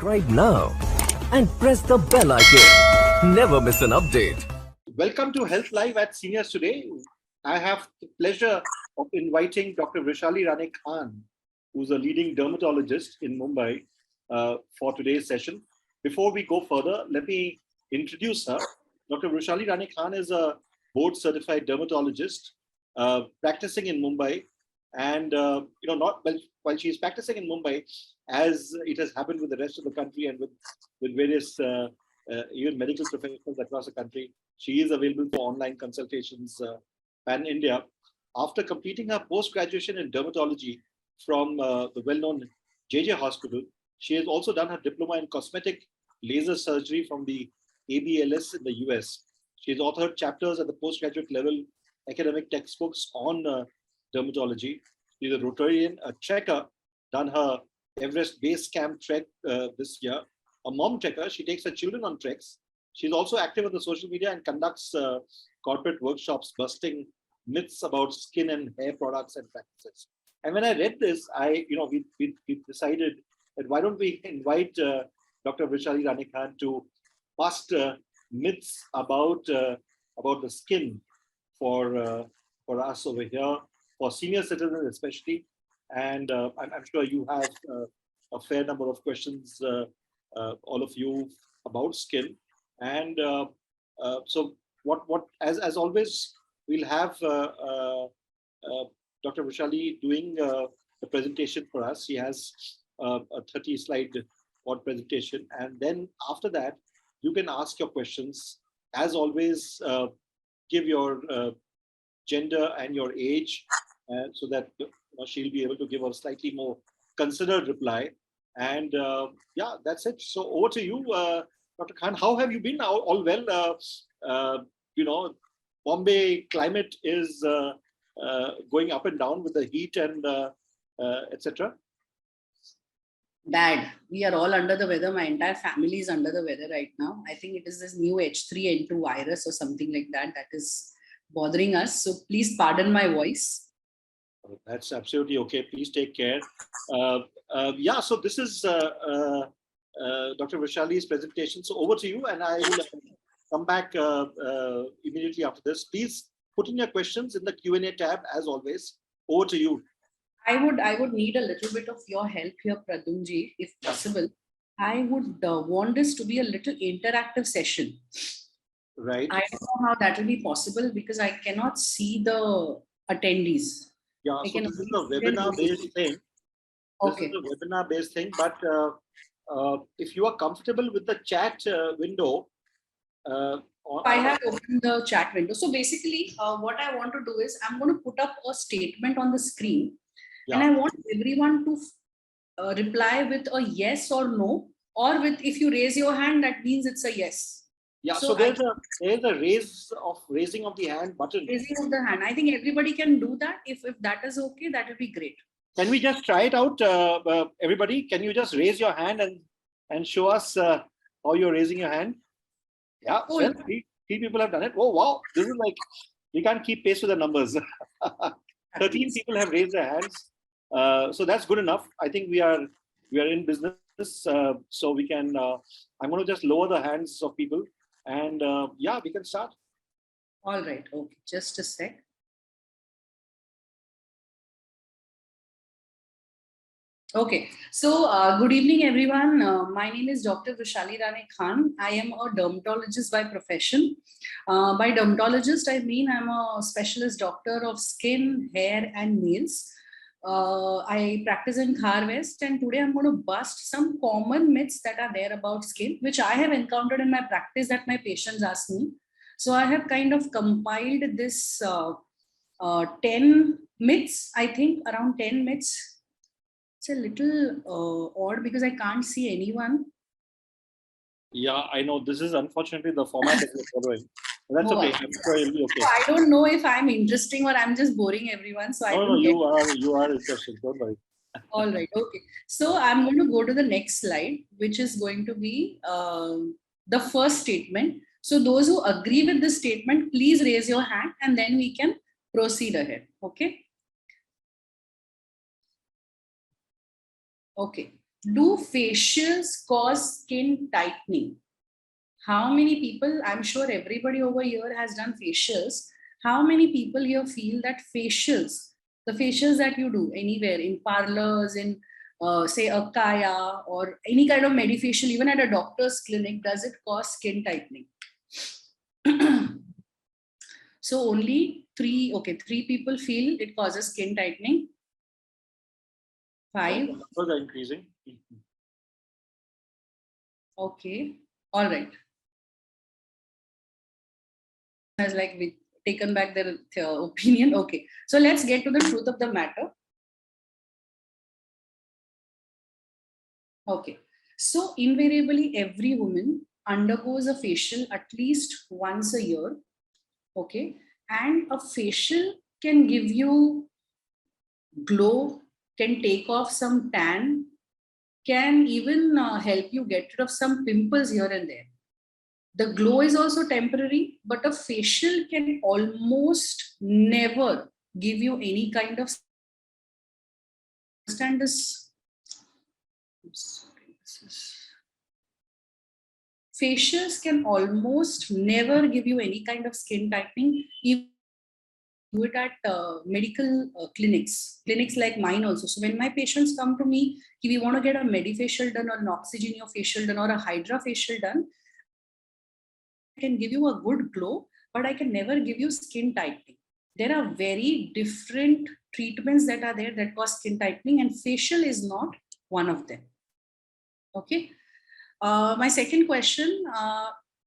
subscribe now and press the bell icon. Never miss an update. Welcome to Health Live at Seniors today. I have the pleasure of inviting Dr. Vrushali Rane Khan, who's a leading dermatologist in Mumbai, for today's session. Before we go further, let me introduce her. Dr. Vrushali Rane Khan is a board-certified dermatologist practicing in Mumbai, and while she's practicing in Mumbai, as it has happened with the rest of the country and with various even medical professionals across the country, she is available for online consultations pan-India. After completing her post-graduation in dermatology from the well-known JJ Hospital, she has also done her diploma in cosmetic laser surgery from the ABLS in the US. She has authored chapters at the postgraduate level academic textbooks on dermatology. She's a Rotarian, a trekker, done her Everest base camp trek this year. A mom trekker, she takes her children on treks. She's also active on the social media and conducts corporate workshops busting myths about skin and hair products and practices. And when I read this, we decided that why don't we invite Dr. Vrushali Rane Khan to bust myths about the skin for us over here, for senior citizens especially. And I'm sure you have a fair number of questions, all of you, about skin. And so as always, we'll have Dr. Vrushali doing the presentation for us. She has a 30-slide presentation. And then after that, you can ask your questions. As always, give your gender and your age so that she'll be able to give a slightly more considered reply. And yeah, that's it. So over to you, Dr. Khan. How have you been? All well? Bombay climate is going up and down with the heat and etc. Bad. We are all under the weather. My entire family is under the weather right now. I think it is this new H3N2 virus or something like that that is bothering us. So please pardon my voice. That's absolutely okay. Please take care. Yeah, so this is Dr. Vrushali's presentation. So over to you, and I will come back immediately after this. Please put in your questions in the Q&A tab, as always. Over to you. I would need a little bit of your help here, Pradumji, if possible. I would want this to be a little interactive session. Right. I don't know how that will be possible because I cannot see the attendees. Yeah, so this is a webinar-based thing. Okay. This is a webinar-based thing, but if you are comfortable with the chat window, I have opened the chat window. So basically, what I want to do is I'm going to put up a statement on the screen, and I want everyone to reply with a yes or no, or with if you raise your hand, that means it's a yes. Yeah, so there's a raising of the hand button. Raising of the hand. I think everybody can do that. If that is okay, that would be great. Can we just try it out, everybody? Can you just raise your hand and show us how you're raising your hand? Yeah, well, three people have done it. Oh, wow. This is like, we can't keep pace with the numbers. 13 people have raised their hands. So that's good enough. I think we are in business. So we can, I'm going to just lower the hands of people. And yeah, we can start. All right. Okay. Just a sec. Okay. So good evening, everyone. My name is Dr. Vrushali Rane Khan. I am a dermatologist by profession. By dermatologist, I mean I'm a specialist doctor of skin, hair, and nails. I practice in Khar West, and today I'm going to bust some common myths that are there about skin, which I have encountered in my practice that my patients ask me. So I have kind of compiled this 10 myths, I think around 10 myths. It's a little odd because I can't see anyone. Yeah, I know. This is unfortunately the format that we're following. That's okay. I'm sure you'll be okay. I don't know if I'm interesting or I'm just boring everyone. So no, you are interesting. Don't worry. All right. Okay. So I'm going to go to the next slide, which is going to be the first statement. So those who agree with this statement, please raise your hand and then we can proceed ahead. Okay. Okay. Do facials cause skin tightening? How many people, I'm sure everybody over here has done facials. How many people here feel that facials, the facials that you do anywhere in parlors, in say a kaya or any kind of medifacial, even at a doctor's clinic, does it cause skin tightening? So only three people feel it causes skin tightening. 5. The numbers are increasing. Okay. All right. Has like taken back their opinion. Okay. So let's get to the truth of the matter. Okay. So invariably, every woman undergoes a facial at least once a year. Okay. And a facial can give you glow, can take off some tan, can even help you get rid of some pimples here and there. The glow is also temporary, but a facial can almost never give you any kind of, understand this. I'm sorry, facials can almost never give you any kind of skin tightening. Even do it at medical clinics like mine also. So when my patients come to me, if we want to get a medifacial done or an oxygeniofacial done or a hydrofacial done, I can give you a good glow, but I can never give you skin tightening. There are very different treatments that are there that cause skin tightening, and facial is not one of them. Okay. My second question,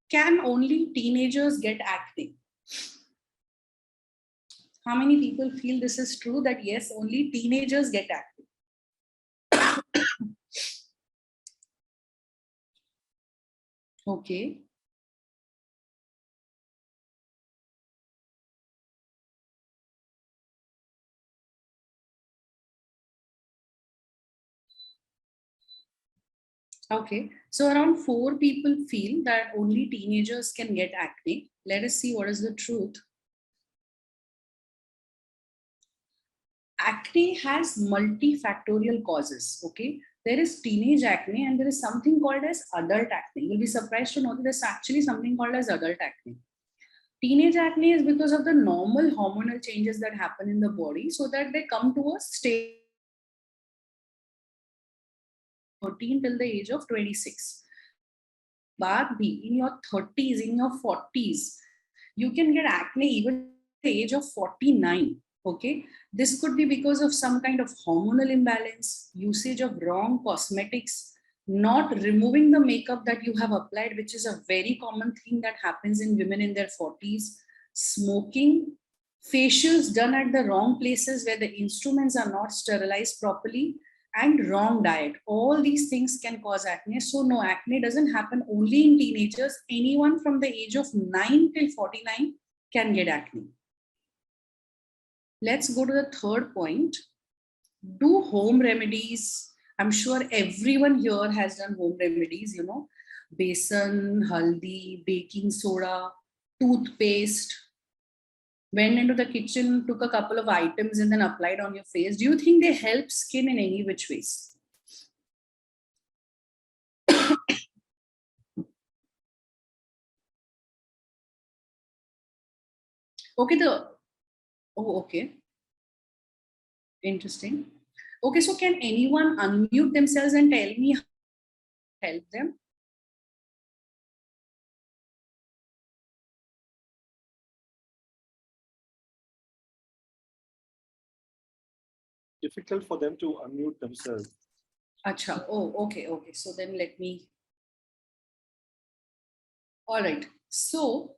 can only teenagers get acne? How many people feel this is true, that yes, only teenagers get acne? Okay. Okay, so around 4 people feel that only teenagers can get acne. Let us see what is the truth. Acne has multifactorial causes. Okay, there is teenage acne and there is something called as adult acne. You'll be surprised to know that there's actually something called as adult acne. Teenage acne is because of the normal hormonal changes that happen in the body, so that they come to a stage 13 till the age of 26. But in your 30s, in your 40s, you can get acne even at the age of 49. Okay, this could be because of some kind of hormonal imbalance, usage of wrong cosmetics, not removing the makeup that you have applied, which is a very common thing that happens in women in their 40s, smoking, facials done at the wrong places where the instruments are not sterilized properly, and wrong diet. All these things can cause acne. So no, acne doesn't happen only in teenagers. Anyone from the age of 9 till 49 can get acne. Let's go to the third point. Do home remedies, I'm sure everyone here has done home remedies, besan, haldi, baking soda, toothpaste, went into the kitchen, took a couple of items and then applied on your face. Do you think they help skin in any which ways? Okay, okay. Interesting. Okay, so can anyone unmute themselves and tell me how to help them? Difficult for them to unmute themselves. Acha. Oh, okay. So then let me. All right. So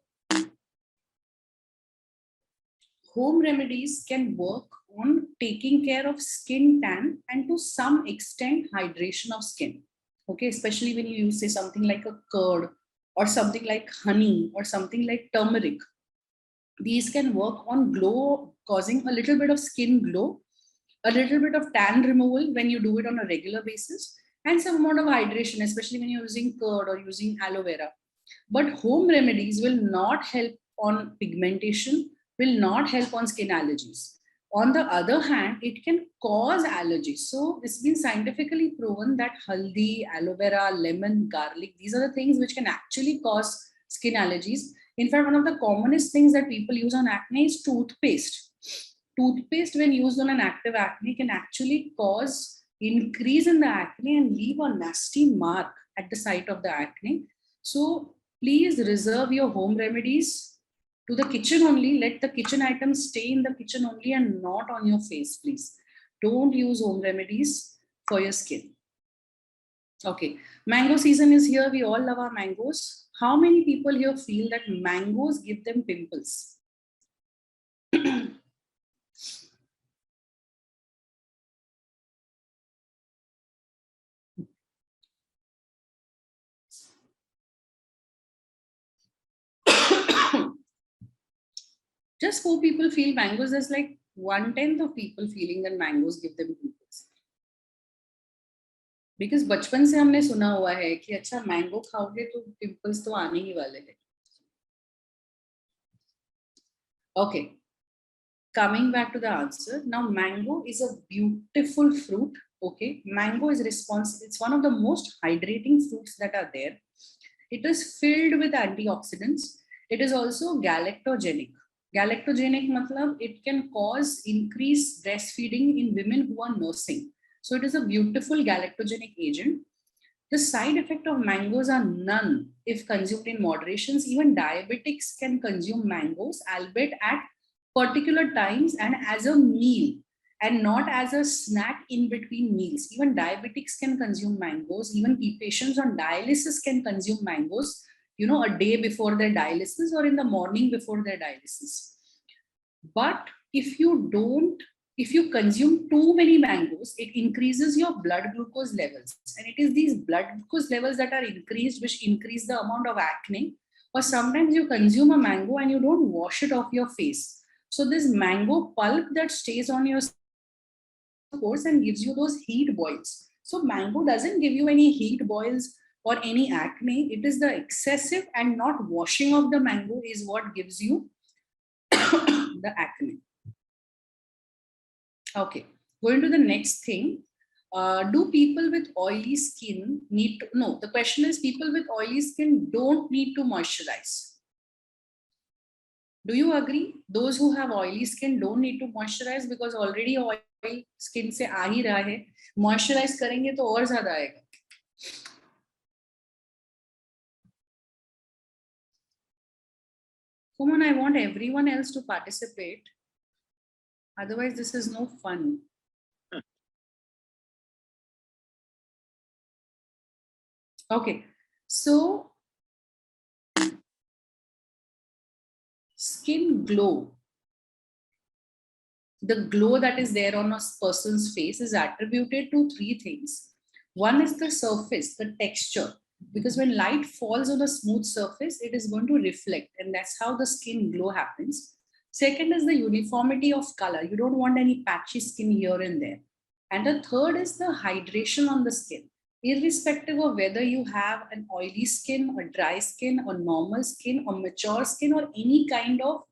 home remedies can work on taking care of skin tan and to some extent hydration of skin. Okay, especially when you use, say, something like a curd or something like honey or something like turmeric. These can work on glow, causing a little bit of skin glow, a little bit of tan removal when you do it on a regular basis, and some amount of hydration, especially when you're using curd or using aloe vera. But home remedies will not help on pigmentation, will not help on skin allergies. On the other hand, it can cause allergies. So it's been scientifically proven that haldi, aloe vera, lemon, garlic, these are the things which can actually cause skin allergies. In fact, one of the commonest things that people use on acne is toothpaste. Toothpaste, when used on an active acne, can actually cause increase in the acne and leave a nasty mark at the site of the acne. So please reserve your home remedies to the kitchen only. Let the kitchen items stay in the kitchen only and not on your face, please. Don't use home remedies for your skin. Okay, mango season is here. We all love our mangoes. How many people here feel that mangoes give them pimples? Just 4 people feel mangoes. There's like 1/10 of people feeling that mangoes give them pimples. Because बचपन से हमने सुना हुआ है कि अच्छा mango खाओगे तो पिंपल्स तो आने ही वाले हैं. Okay, coming back to the answer. Now mango is a beautiful fruit. Okay, mango is responsible. It's one of the most hydrating fruits that are there. It is filled with antioxidants. It is also galactogenic. Galactogenic matlab it can cause increased breastfeeding in women who are nursing. So it is a beautiful galactogenic agent. The side effect of mangoes are none if consumed in moderations. Even diabetics can consume mangoes, albeit at particular times and as a meal and not as a snack in between meals. Even diabetics can consume mangoes. Even patients on dialysis can consume mangoes, you know, a day before their dialysis or in the morning before their dialysis. But if you consume too many mangoes, it increases your blood glucose levels. And it is these blood glucose levels that are increased, which increase the amount of acne. Or sometimes you consume a mango and you don't wash it off your face. So this mango pulp that stays on your pores and gives you those heat boils. So mango doesn't give you any heat boils or any acne. It is the excessive and not washing of the mango is what gives you the acne. Okay, going to the next thing. Do people with oily skin need to, no, the question is people with oily skin don't need to moisturize. Do you agree? Those who have oily skin don't need to moisturize because already oil skin se aa hi raha hai. Moisturize karenge to aur zyada aayega. Come on, I want everyone else to participate. Otherwise, this is no fun. Okay, so skin glow. The glow that is there on a person's face is attributed to 3 things. One is the surface, the texture, because when light falls on a smooth surface, it is going to reflect, and that's how the skin glow happens. Second is the uniformity of color. You don't want any patchy skin here and there. And the third is the hydration on the skin. Irrespective of whether you have an oily skin, a dry skin, or normal skin, or mature skin, or any kind of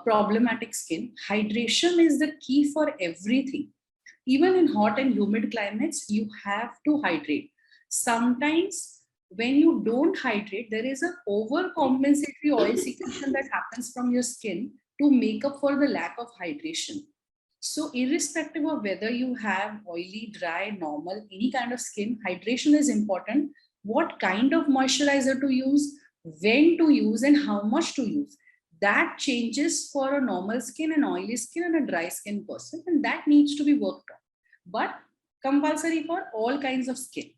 problematic skin, hydration is the key for everything. Even in hot and humid climates, you have to hydrate. Sometimes when you don't hydrate, there is an overcompensatory oil secretion that happens from your skin to make up for the lack of hydration. So irrespective of whether you have oily, dry, normal, any kind of skin, hydration is important. What kind of moisturizer to use, when to use, and how much to use. That changes for a normal skin, an oily skin, and a dry skin person, and that needs to be worked on. But compulsory for all kinds of skin.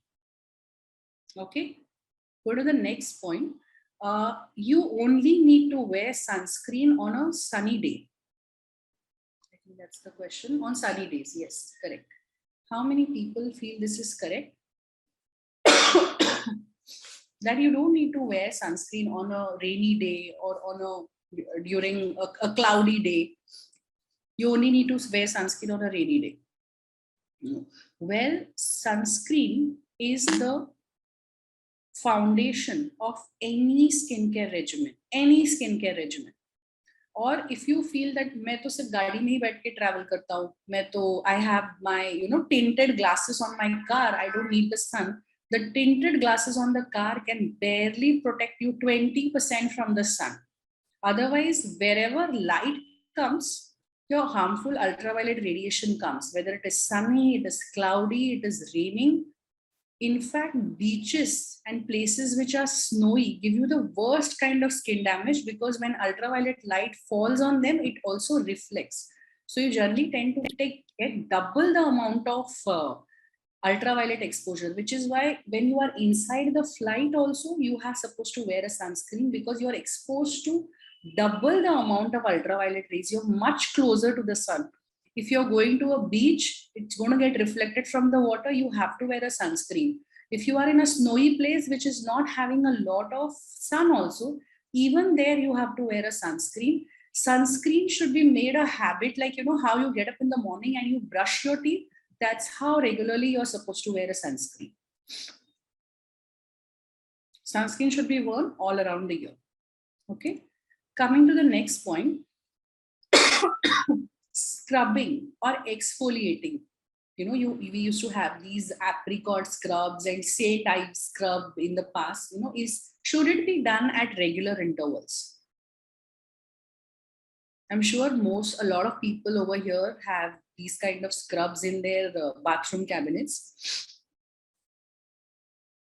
Okay, go to the next point. You only need to wear sunscreen on a sunny day. I think that's the question. On sunny days, yes, correct. How many people feel this is correct? That you don't need to wear sunscreen on a rainy day or on a during a cloudy day. You only need to wear sunscreen on a rainy day. No. Well, sunscreen is the foundation of any skincare regimen. Any skincare regimen. Or if you feel that मैं तो सिर्फ गाड़ी में ही बैठ के travel करता हूँ, मैं तो I have my tinted glasses on my car, I don't need the sun. The tinted glasses on the car can barely protect you 20% from the sun. Otherwise, wherever light comes, your harmful ultraviolet radiation comes, whether it is sunny, it is cloudy, it is raining. In fact, beaches and places which are snowy give you the worst kind of skin damage, because when ultraviolet light falls on them, it also reflects. So you generally tend to get double the amount of ultraviolet exposure, which is why when you are inside the flight also, you are supposed to wear a sunscreen, because you are exposed to double the amount of ultraviolet rays. You're much closer to the sun. If you're going to a beach, it's going to get reflected from the water. You have to wear a sunscreen. If you are in a snowy place which is not having a lot of sun also, even there you have to wear a sunscreen. Sunscreen should be made a habit, like how you get up in the morning and you brush your teeth. That's how regularly you're supposed to wear a sunscreen. Sunscreen should be worn all around the year. Okay. Coming to the next point, scrubbing or exfoliating. We used to have these apricot scrubs and say type scrub in the past. Should it be done at regular intervals? I'm sure a lot of people over here have these kind of scrubs in their bathroom cabinets.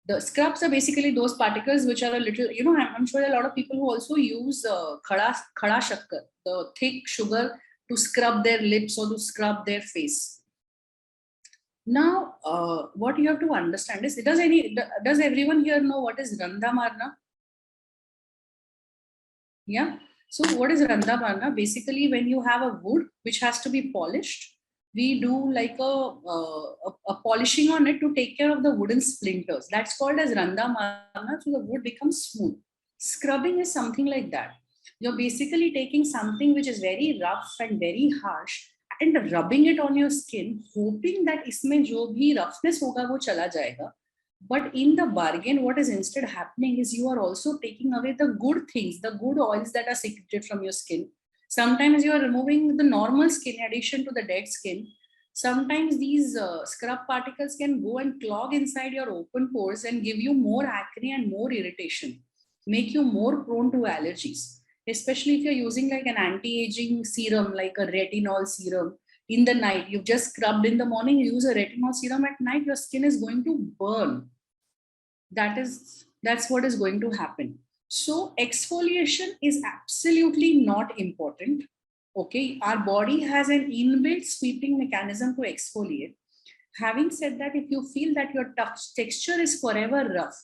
The scrubs are basically those particles which are a little, I'm sure a lot of people who also use khada shakkar, the thick sugar, to scrub their lips or to scrub their face. Now, what you have to understand is, does everyone here know what is randa marna? Yeah. So what is randa marna? Basically, when you have a wood which has to be polished, we do like a polishing on it to take care of the wooden splinters. That's called as randa marna, so the wood becomes smooth. Scrubbing is something like that. You're basically taking something which is very rough and very harsh and rubbing it on your skin, hoping that isme jo bhi roughness hoga wo chala jayega. But in the bargain, what is instead happening is you are also taking away the good things, the good oils that are secreted from your skin. Sometimes you are removing the normal skin in addition to the dead skin. Sometimes these scrub particles can go and clog inside your open pores and give you more acne and more irritation, make you more prone to allergies. Especially if you're using like an anti-aging serum, like a retinol serum in the night. You've just scrubbed in the morning, you use a retinol serum at night, your skin is going to burn. That's what is going to happen. So exfoliation is absolutely not important. Okay, our body has an inbuilt sweeping mechanism to exfoliate. Having said that, if you feel that your texture is forever rough,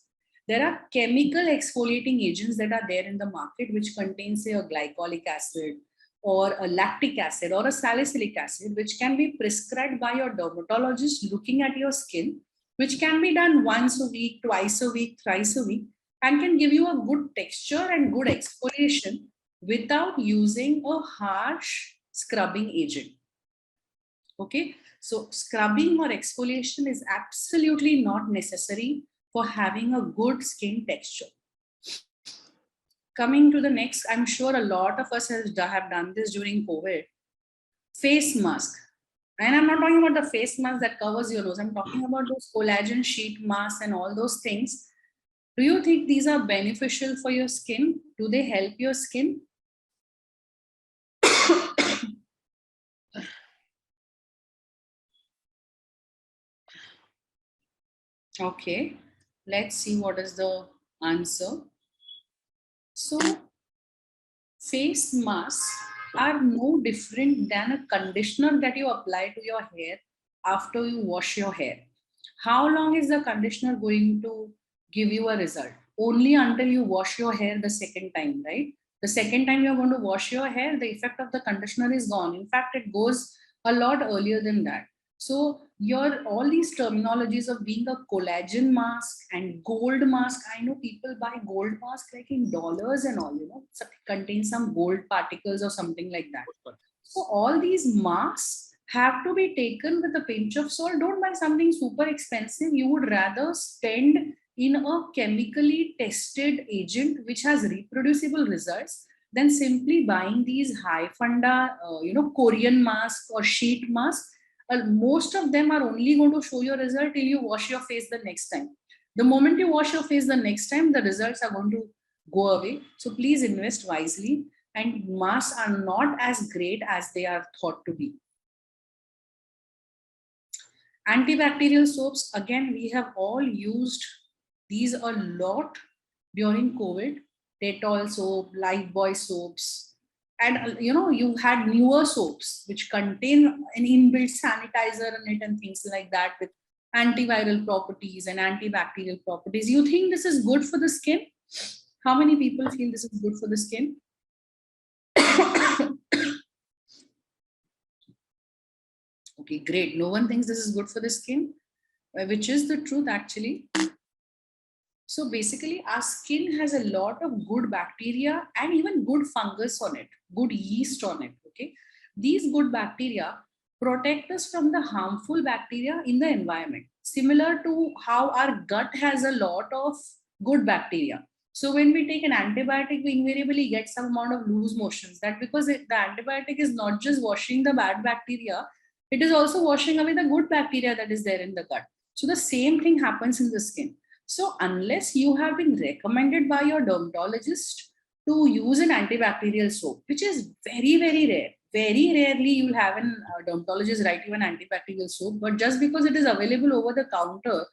there are chemical exfoliating agents that are there in the market which contain, say, a glycolic acid or a lactic acid or a salicylic acid, which can be prescribed by your dermatologist looking at your skin, which can be done once a week, twice a week, thrice a week, and can give you a good texture and good exfoliation without using a harsh scrubbing agent. Okay, so scrubbing or exfoliation is absolutely not necessary for having a good skin texture. Coming to the next, I'm sure a lot of us have done this during COVID. Face mask. And I'm not talking about the face mask that covers your nose. I'm talking about those collagen sheet masks and all those things. Do you think these are beneficial for your skin? Do they help your skin? Okay, let's see what is the answer. So, face masks are no different than a conditioner that you apply to your hair after you wash your hair. How long is the conditioner going to give you a result? Only until you wash your hair the second time, right? The second time you're going to wash your hair, the effect of the conditioner is gone. In fact, it goes a lot earlier than that. So all these terminologies of being a collagen mask and gold mask, I know people buy gold mask like in dollars and all, contain some gold particles or something like that. So all these masks have to be taken with a pinch of salt. Don't buy something super expensive. You would rather spend in a chemically tested agent which has reproducible results than simply buying these high funda, Korean mask or sheet mask. Most of them are only going to show your result till you wash your face the next time. The moment you wash your face the next time, the results are going to go away. So please invest wisely. And masks are not as great as they are thought to be. Antibacterial soaps, again, we have all used these a lot during COVID. Dettol soap, Lifebuoy soaps, and you had newer soaps which contain an inbuilt sanitizer in it and things like that with antiviral properties and antibacterial properties. You think this is good for the skin? How many people feel this is good for the skin? Okay, great. No one thinks this is good for the skin, which is the truth actually. So basically, our skin has a lot of good bacteria and even good fungus on it, good yeast on it. Okay, these good bacteria protect us from the harmful bacteria in the environment, similar to how our gut has a lot of good bacteria. So when we take an antibiotic, we invariably get some amount of loose motions. That because the antibiotic is not just washing the bad bacteria, it is also washing away the good bacteria that is there in the gut. So the same thing happens in the skin. So unless you have been recommended by your dermatologist to use an antibacterial soap, which is very, very rare, very rarely you'll have a dermatologist write you an antibacterial soap, but just because it is available over the counter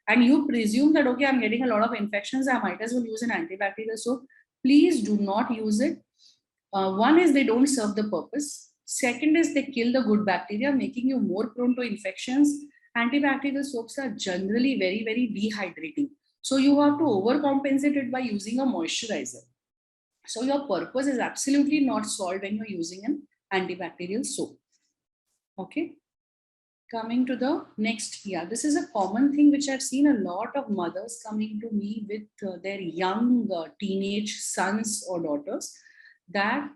and you presume that, okay, I'm getting a lot of infections, I might as well use an antibacterial soap, please do not use it. One is they don't serve the purpose. Second is they kill the good bacteria, making you more prone to infections. Antibacterial soaps are generally very, very dehydrating. So you have to overcompensate it by using a moisturizer. So your purpose is absolutely not solved when you're using an antibacterial soap. Okay. Coming to the next, this is a common thing which I've seen a lot of mothers coming to me with their young teenage sons or daughters that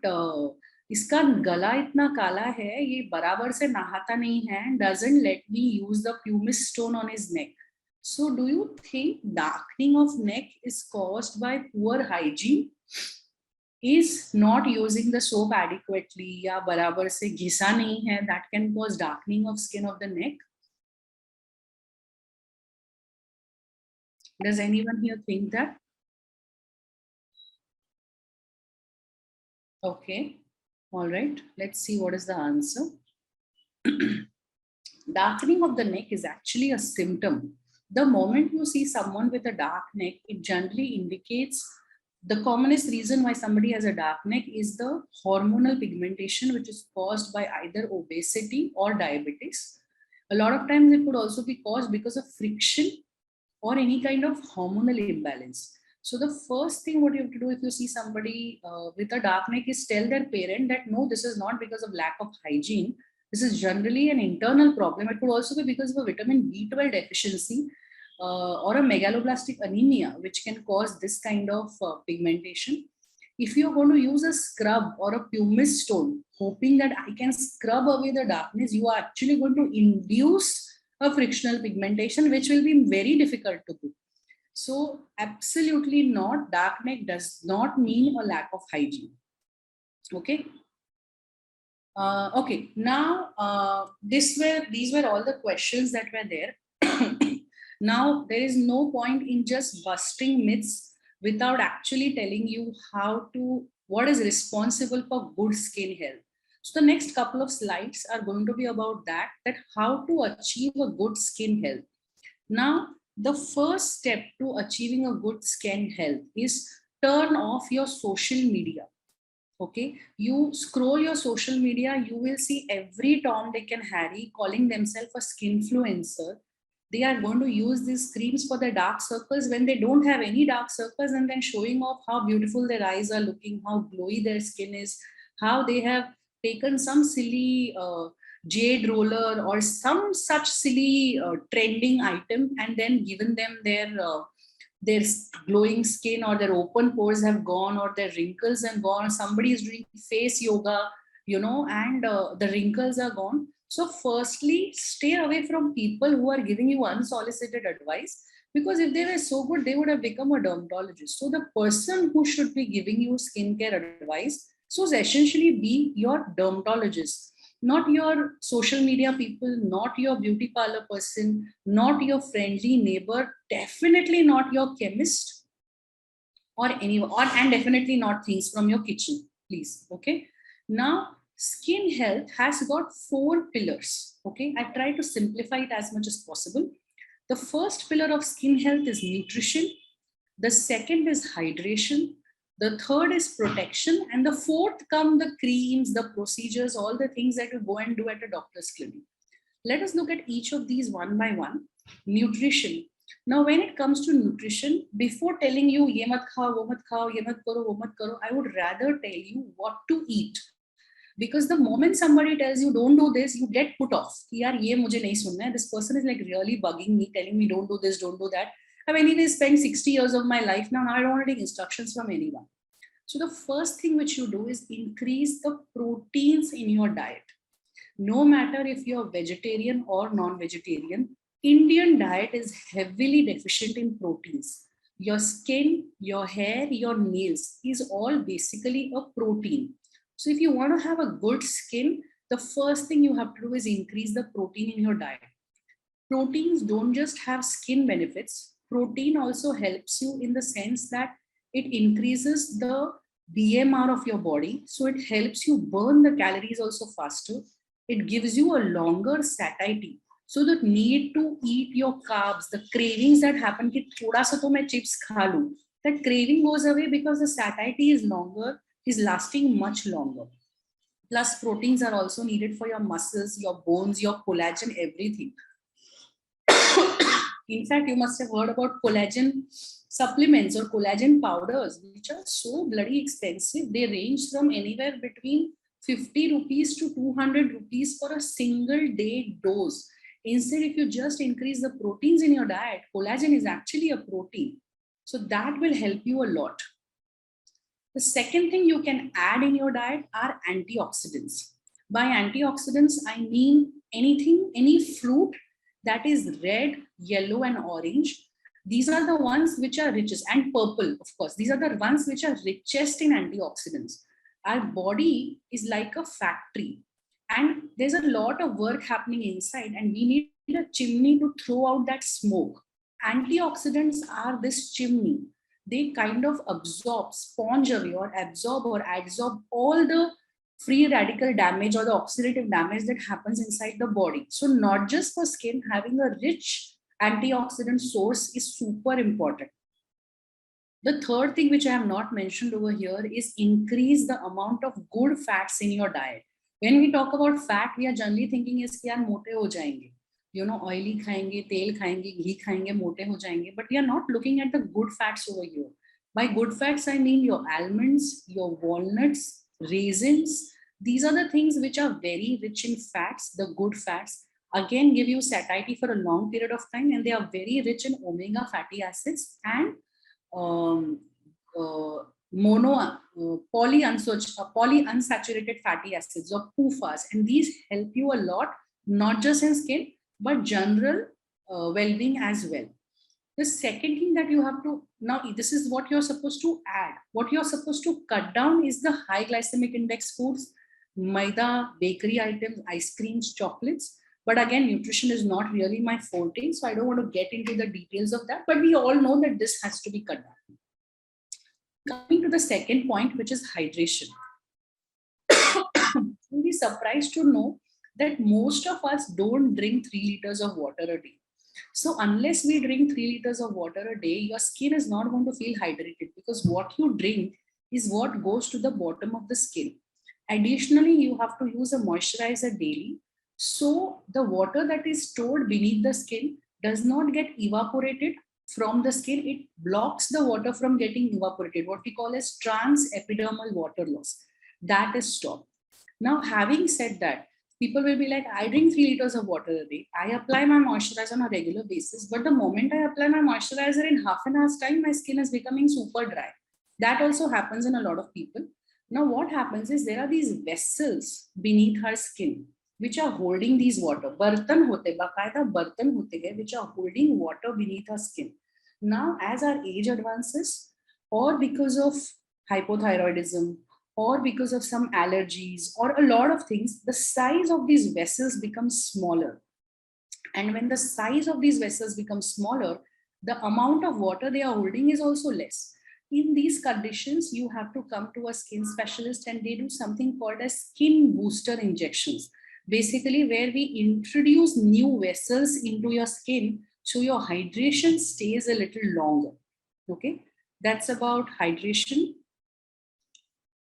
इसका गला इतना काला है, ये बराबर से नहाता नहीं है, doesn't let me use the pumice stone on his neck. So do you think darkening of neck is caused by poor hygiene? Is not using the soap adequately या बराबर से घिसा नहीं है, that can cause darkening of skin of the neck? Does anyone here think that? Okay. All right, let's see what is the answer. Darkening of the neck is actually a symptom. The moment you see someone with a dark neck, it generally indicates the commonest reason why somebody has a dark neck is the hormonal pigmentation, which is caused by either obesity or diabetes. A lot of times it could also be caused because of friction or any kind of hormonal imbalance. So the first thing what you have to do if you see somebody with a dark neck is tell their parent that no, this is not because of lack of hygiene. This is generally an internal problem. It could also be because of a vitamin B12 deficiency or a megaloblastic anemia, which can cause this kind of pigmentation. If you're going to use a scrub or a pumice stone, hoping that I can scrub away the darkness, you are actually going to induce a frictional pigmentation, which will be very difficult to do. So absolutely not. Dark neck does not mean a lack of hygiene. Okay. Okay. Now these were all the questions that were there. Now there is no point in just busting myths without actually telling you what is responsible for good skin health. So the next couple of slides are going to be about that how to achieve a good skin health. Now, the first step to achieving a good skin health is turn off your social media. Okay, you scroll your social media, you will see every Tom, Dick and Harry calling themselves a skinfluencer. They are going to use these creams for their dark circles when they don't have any dark circles, and then showing off how beautiful their eyes are looking, how glowy their skin is, how they have taken some silly jade roller or some such silly trending item and then given them their glowing skin, or their open pores have gone, or their wrinkles have gone. Somebody is doing face yoga, and the wrinkles are gone. So firstly, stay away from people who are giving you unsolicited advice. Because if they were so good, they would have become a dermatologist. So the person who should be giving you skincare advice should essentially be your dermatologist, not your social media people, not your beauty parlor person, not your friendly neighbor, definitely not your chemist or anyone, or and definitely not things from your kitchen, please. Okay. Now, skin health has got 4 pillars. Okay. I try to simplify it as much as possible. The first pillar of skin health is nutrition. The second is hydration. The third is protection. And the fourth come the creams, the procedures, all the things that you go and do at a doctor's clinic. Let us look at each of these one by one. Nutrition. Now, when it comes to nutrition, before telling you, ye mat khao, wo mat khao, ye mat karo, wo mat karo, I would rather tell you what to eat. Because the moment somebody tells you don't do this, you get put off. Yaar, ye mujhe nahi sunna hai. This person is like really bugging me, telling me don't do this, don't do that. I've anyway spent 60 years of my life now. Now I don't want to take instructions from anyone. So the first thing which you do is increase the proteins in your diet. No matter if you're vegetarian or non-vegetarian, Indian diet is heavily deficient in proteins. Your skin, your hair, your nails is all basically a protein. So if you want to have a good skin, the first thing you have to do is increase the protein in your diet. Proteins don't just have skin benefits. Protein also helps you in the sense that it increases the BMR of your body. So it helps you burn the calories also faster. It gives you a longer satiety. So the need to eat your carbs, the cravings that happen, ki thoda sa to main chips kha lu, that craving goes away because the satiety is longer, is lasting much longer. Plus proteins are also needed for your muscles, your bones, your collagen, everything. In fact, you must have heard about collagen supplements or collagen powders, which are so bloody expensive. They range from anywhere between 50 rupees to 200 rupees for a single day dose. Instead, if you just increase the proteins in your diet, collagen is actually a protein. So that will help you a lot. The second thing you can add in your diet are antioxidants. By antioxidants, I mean anything, any fruit that is red, yellow, and orange. These are the ones which are richest, and purple, of course. These are the ones which are richest in antioxidants. Our body is like a factory, and there's a lot of work happening inside, and we need a chimney to throw out that smoke. Antioxidants are this chimney. They kind of absorb, sponge away, or adsorb all the free radical damage or the oxidative damage that happens inside the body. So not just for skin, having a rich antioxidant source is super important. The third thing which I have not mentioned over here is increase the amount of good fats in your diet. When we talk about fat, we are generally thinking is कि यार मोटे हो जाएंगे. You know, oily खाएंगे, तेल खाएंगे, घी खाएंगे, मोटे हो जाएंगे. But we are not looking at the good fats over here. By good fats, I mean your almonds, your walnuts, raisins. These are the things which are very rich in fats, the good fats. Again, give you satiety for a long period of time, and they are very rich in omega fatty acids and polyunsaturated fatty acids or PUFAs, and these help you a lot, not just in skin but general well-being as well. The second thing that you have to, now this is what you're supposed to add. What you're supposed to cut down is the high glycemic index foods, maida, bakery items, ice creams, chocolates. But again, nutrition is not really my forte, so I don't want to get into the details of that. But we all know that this has to be cut down. Coming to the second point, which is hydration. You'll be surprised to know that most of us don't drink 3 liters of water a day. So unless we drink 3 liters of water a day, your skin is not going to feel hydrated, because what you drink is what goes to the bottom of the skin. Additionally, you have to use a moisturizer daily. So the water that is stored beneath the skin does not get evaporated from the skin. It blocks the water from getting evaporated, what we call as transepidermal water loss. That is stopped. Now, having said that, people will be like, I drink 3 liters of water a day. I apply my moisturizer on a regular basis. But the moment I apply my moisturizer, in half an hour's time, my skin is becoming super dry. That also happens in a lot of people. Now, what happens is there are these vessels beneath her skin. which are holding these water. Bartan hote, baqaida bartan hote hai, which are holding water beneath our skin. Now, as our age advances, or because of hypothyroidism, or because of some allergies, or a lot of things, the size of these vessels becomes smaller. And when the size of these vessels becomes smaller, the amount of water they are holding is also less. In these conditions, you have to come to a skin specialist and they do something called as skin booster injections. Basically, where we introduce new vessels into your skin so your hydration stays a little longer. Okay, that's about hydration.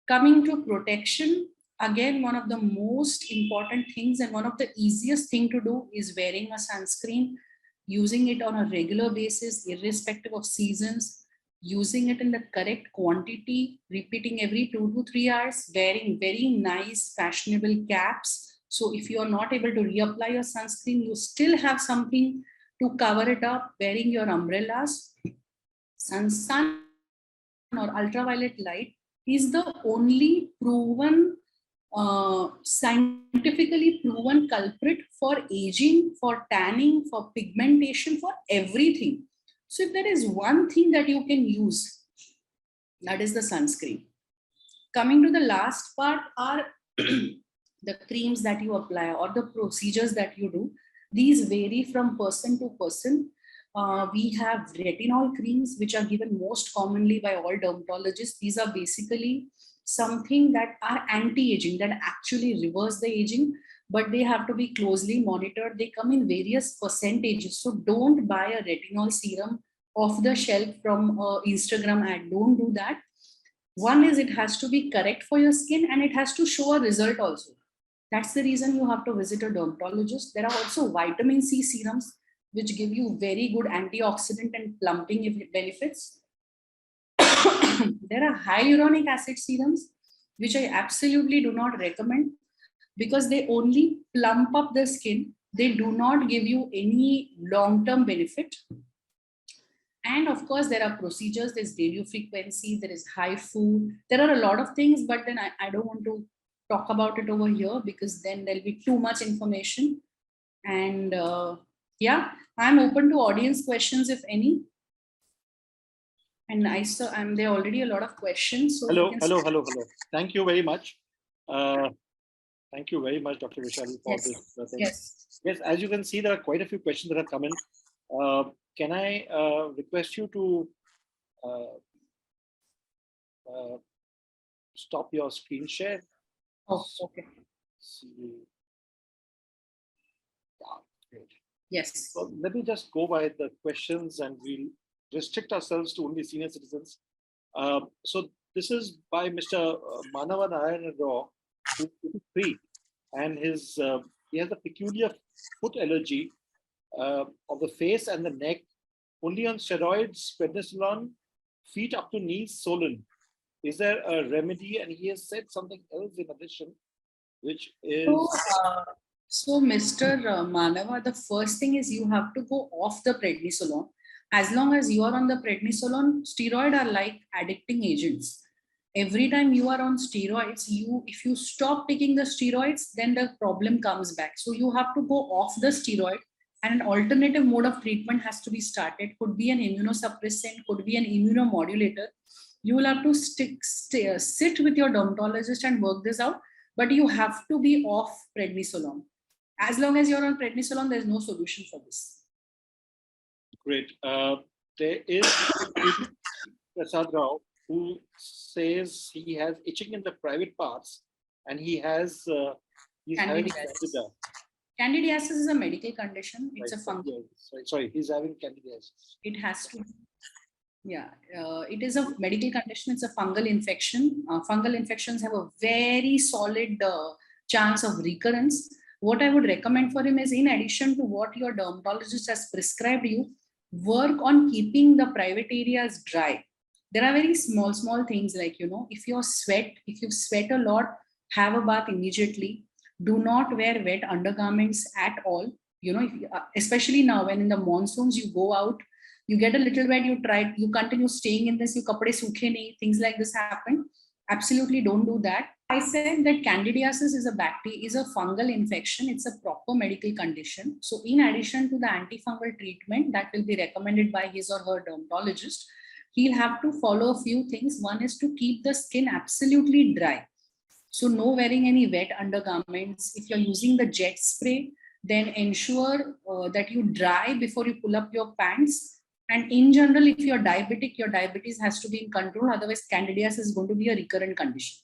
Coming to protection, again, one of the most important things and one of the easiest thing to do is wearing a sunscreen, using it on a regular basis, irrespective of seasons, using it in the correct quantity, repeating every 2 to 3 hours, wearing very nice fashionable caps. So if you are not able to reapply your sunscreen, you still have something to cover it up, wearing your umbrellas. Sun or ultraviolet light is the only proven, scientifically proven culprit for aging, for tanning, for pigmentation, for everything. So if there is one thing that you can use, that is the sunscreen. Coming to the last part are the creams that you apply or the procedures that you do. These vary from person to person. We have retinol creams, which are given most commonly by all dermatologists. These are basically something that are anti-aging, that actually reverse the aging, but they have to be closely monitored. They come in various percentages. So don't buy a retinol serum off the shelf from Instagram ad. Don't do that. One is it has to be correct for your skin and it has to show a result also. That's the reason you have to visit a dermatologist. There are also vitamin C serums which give you very good antioxidant and plumping benefits. There are hyaluronic acid serums, which I absolutely do not recommend because they only plump up the skin. They do not give you any long-term benefit. And of course, there are procedures, there's radio frequency, there is high food. There are a lot of things, but then I don't want to talk about it over here because then there'll be too much information. And yeah, I'm open to audience questions if any. And I saw there are already a lot of questions. So hello. Thank you very much. Thank you very much, Dr. Vrushali, for this thing. Yes, as you can see, there are quite a few questions that have come in. Can I request you to stop your screen share? Oh, okay. Great. Yes. So let me just go by the questions and we'll restrict ourselves to only senior citizens. So this is by Mr. Manava Narayan Rao, who's 53, and he has a peculiar foot allergy of the face and the neck, only on steroids, prednisolone, feet up to knees, swollen. Is there a remedy? And he has said something else in addition, which is... So Mr. Manava, the first thing is you have to go off the prednisolone. As long as you are on the prednisolone, steroids are like addicting agents. Every time you are on steroids, if you stop taking the steroids, then the problem comes back. So you have to go off the steroid, and an alternative mode of treatment has to be started. Could be an immunosuppressant, could be an immunomodulator. You will have to sit with your dermatologist and work this out, but you have to be off prednisolone. As long as you're on prednisolone, there's no solution for this. Great. There is Prasad Rao, who says he has itching in the private parts and he has candida. Candidiasis is a medical condition. It's a fungal. Sorry, he's having candidiasis. It has to. Yeah, it is a medical condition. It's a fungal infection. Fungal infections have a very solid chance of recurrence. What I would recommend for him is, in addition to what your dermatologist has prescribed you, work on keeping the private areas dry. There are very small things like, if you sweat a lot, have a bath immediately. Do not wear wet undergarments at all. Especially now when in the monsoons you go out, you get a little wet, you continue staying in this, you kapde sukhe nahi, things like this happen. Absolutely don't do that. I said that candidiasis is a fungal infection. It's a proper medical condition. So in addition to the antifungal treatment that will be recommended by his or her dermatologist, he'll have to follow a few things. One is to keep the skin absolutely dry. So no wearing any wet undergarments. If you're using the jet spray, then ensure that you dry before you pull up your pants. And in general, if you're diabetic, your diabetes has to be in control. Otherwise, candidiasis is going to be a recurrent condition.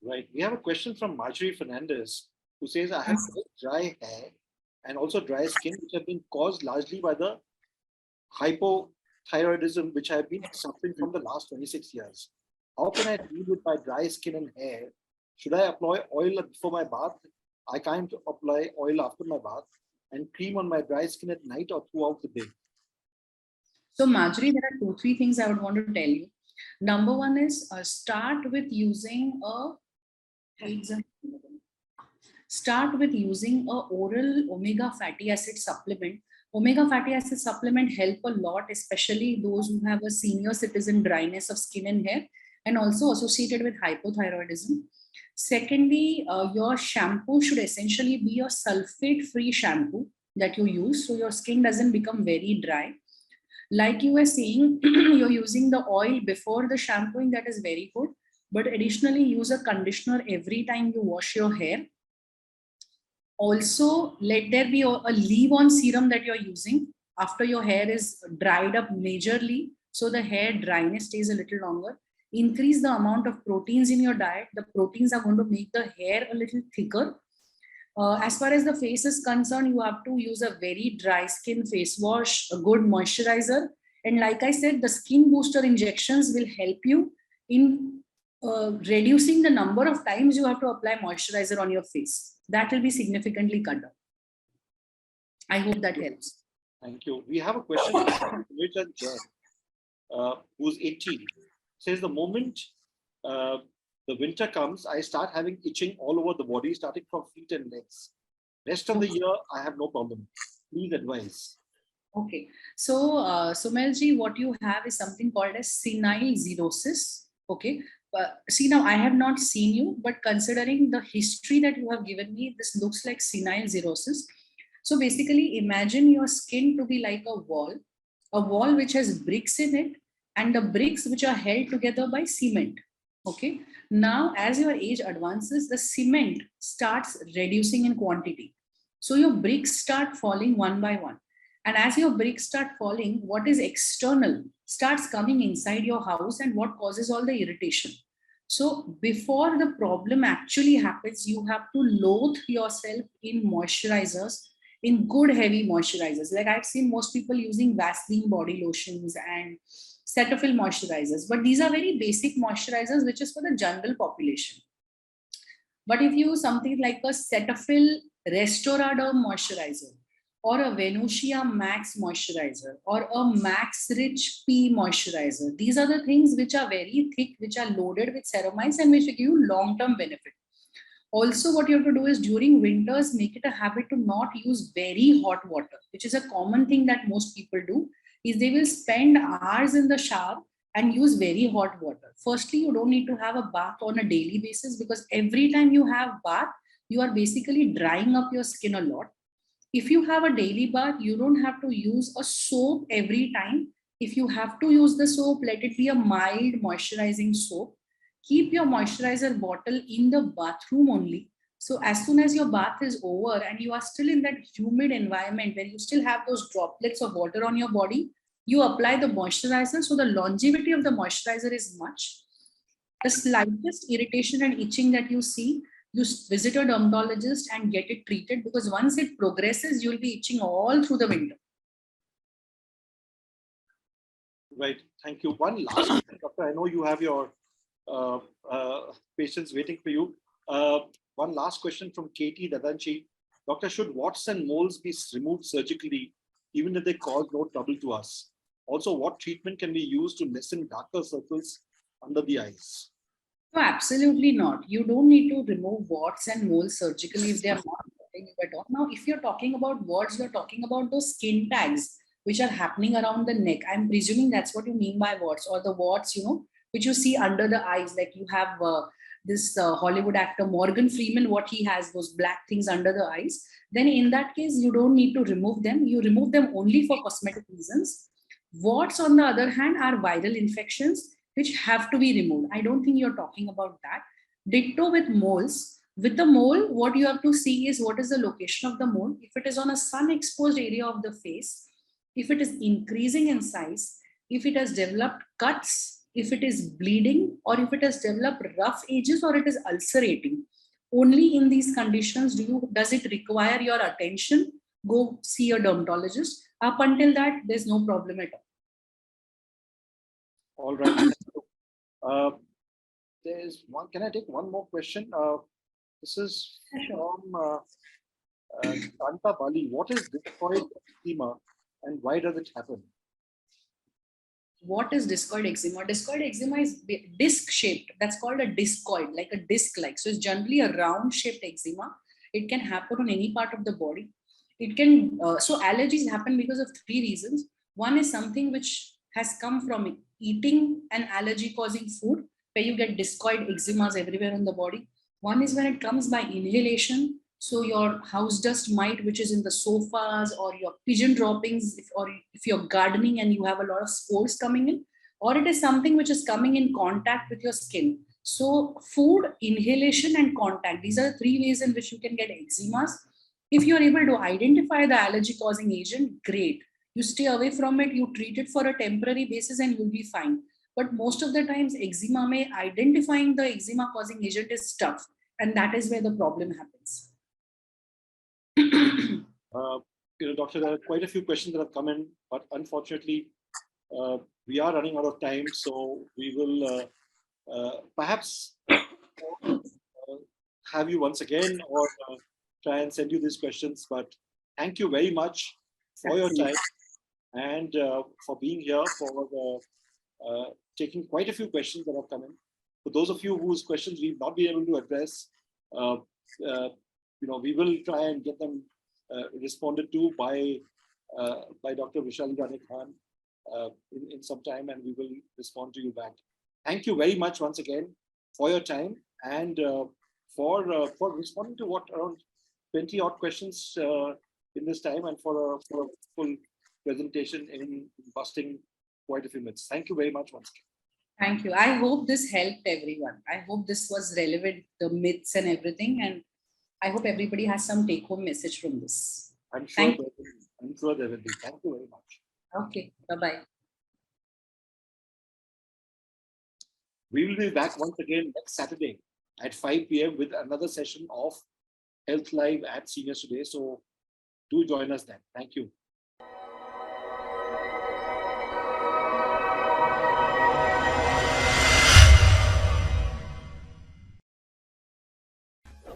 Right. We have a question from Marjorie Fernandez, who says, I have very dry hair and also dry skin, which have been caused largely by the hypothyroidism, which I've been suffering from the last 26 years. How can I deal with my dry skin and hair? Should I apply oil before my bath? I can't apply oil after my bath, and cream on my dry skin at night or throughout the day. So Marjorie, there are 2-3 things I would want to tell you. Number one is start with using a oral omega fatty acid supplement. Omega fatty acid supplement help a lot, especially those who have a senior citizen dryness of skin and hair, and also associated with hypothyroidism. Secondly, your shampoo should essentially be a sulfate-free shampoo that you use, so your skin doesn't become very dry. Like you were saying, you're using the oil before the shampooing, that is very good. But additionally, use a conditioner every time you wash your hair. Also, let there be a leave-on serum that you're using after your hair is dried up majorly, so the hair dryness stays a little longer. Increase the amount of proteins in your diet. The proteins are going to make the hair a little thicker. As far as the face is concerned, you have to use a very dry skin face wash, a good moisturizer. And like I said, the skin booster injections will help you in reducing the number of times you have to apply moisturizer on your face. That will be significantly cut down. I hope that helps. Thank you. We have a question from Richard Jain, who's 18. Says the moment the winter comes, I start having itching all over the body, starting from feet and legs. Rest of the year, I have no problem. Please advise. Okay. So, Sumelji, what you have is something called as senile xerosis. Okay. See, now I have not seen you, but considering the history that you have given me, this looks like senile xerosis. So basically, imagine your skin to be like a wall which has bricks in it, and the bricks which are held together by cement. Okay. Now, as your age advances, the cement starts reducing in quantity. So your bricks start falling one by one. And as your bricks start falling, what is external starts coming inside your house, and what causes all the irritation. So before the problem actually happens, you have to load yourself in moisturizers, in good heavy moisturizers. Like I've seen most people using Vaseline body lotions and Cetaphil moisturizers, but these are very basic moisturizers, which is for the general population. But if you use something like a Cetaphil Restoraderm moisturizer, or a Venusia Max moisturizer, or a Max Rich P moisturizer, these are the things which are very thick, which are loaded with ceramides and which give you long-term benefit. Also, what you have to do is during winters, make it a habit to not use very hot water, which is a common thing that most people do, is they will spend hours in the shower and use very hot water. Firstly, you don't need to have a bath on a daily basis, because every time you have bath, you are basically drying up your skin a lot. If you have a daily bath, you don't have to use a soap every time. If you have to use the soap, let it be a mild moisturizing soap. Keep your moisturizer bottle in the bathroom only. So as soon as your bath is over and you are still in that humid environment where you still have those droplets of water on your body, you apply the moisturizer. So the longevity of the moisturizer is much. The slightest irritation and itching that you see, you visit a dermatologist and get it treated, because once it progresses, you'll be itching all through the winter. Right. Thank you. One last question, doctor. I know you have your patients waiting for you. One last question from Katie Dadanchi. Doctor, should warts and moles be removed surgically, even if they cause no trouble to us? Also, what treatment can we use to lessen darker circles under the eyes? No, absolutely not. You don't need to remove warts and moles surgically if they are not hurting you at all. Now, if you're talking about warts, you're talking about those skin tags which are happening around the neck. I'm presuming that's what you mean by warts, or the warts, which you see under the eyes, like you have this Hollywood actor Morgan Freeman, what he has, those black things under the eyes, then in that case, you don't need to remove them. You remove them only for cosmetic reasons. Warts, on the other hand, are viral infections which have to be removed. I don't think you're talking about that. Ditto with moles. With the mole, what you have to see is what is the location of the mole. If it is on a sun exposed area of the face, if it is increasing in size, if it has developed cuts, if it is bleeding, or if it has developed rough edges, or it is ulcerating, only in these conditions does it require your attention. Go see a dermatologist. Up until that, there's no problem at all. All right. There's one. Can I take one more question? This is from Kanta Bali. What is discoid eczema and why does it happen? What is discoid eczema? Discoid eczema is disc shaped. That's called a discoid, like a disc like. So it's generally a round shaped eczema. It can happen on any part of the body. It can, so allergies happen because of three reasons. One is something which has come from eating an allergy causing food, where you get discoid eczemas everywhere on the body. One is when it comes by inhalation. So your house dust mite, which is in the sofas, or your pigeon droppings, or if you're gardening and you have a lot of spores coming in, or it is something which is coming in contact with your skin. So food, inhalation, and contact, these are three ways in which you can get eczemas. If you're able to identify the allergy causing agent, great. You stay away from it, you treat it for a temporary basis, and you'll be fine. But most of the times, eczema identifying the eczema causing agent is tough, and that is where the problem happens. Doctor, there are quite a few questions that have come in, but unfortunately, we are running out of time. So we will perhaps have you once again, or try and send you these questions. But thank you very much for your time and for being here, for taking quite a few questions that have come in. For those of you whose questions we've not been able to address, we will try and get them responded to by Dr. Vrushali Rane Khan in some time, and we will respond to you back. Thank you very much once again for your time and for responding to what around 20 odd questions in this time, and for a full presentation in busting quite a few myths. Thank you very much once again. Thank you. I hope this helped everyone. I hope this was relevant, the myths and everything, and I hope everybody has some take-home message from this. I'm sure there will be. Thank you very much. Okay. Bye-bye. We will be back once again next Saturday at 5 p.m. with another session of Health Live at Seniors Today. So do join us then. Thank you.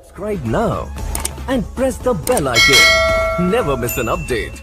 Subscribe now and press the bell icon. Never miss an update.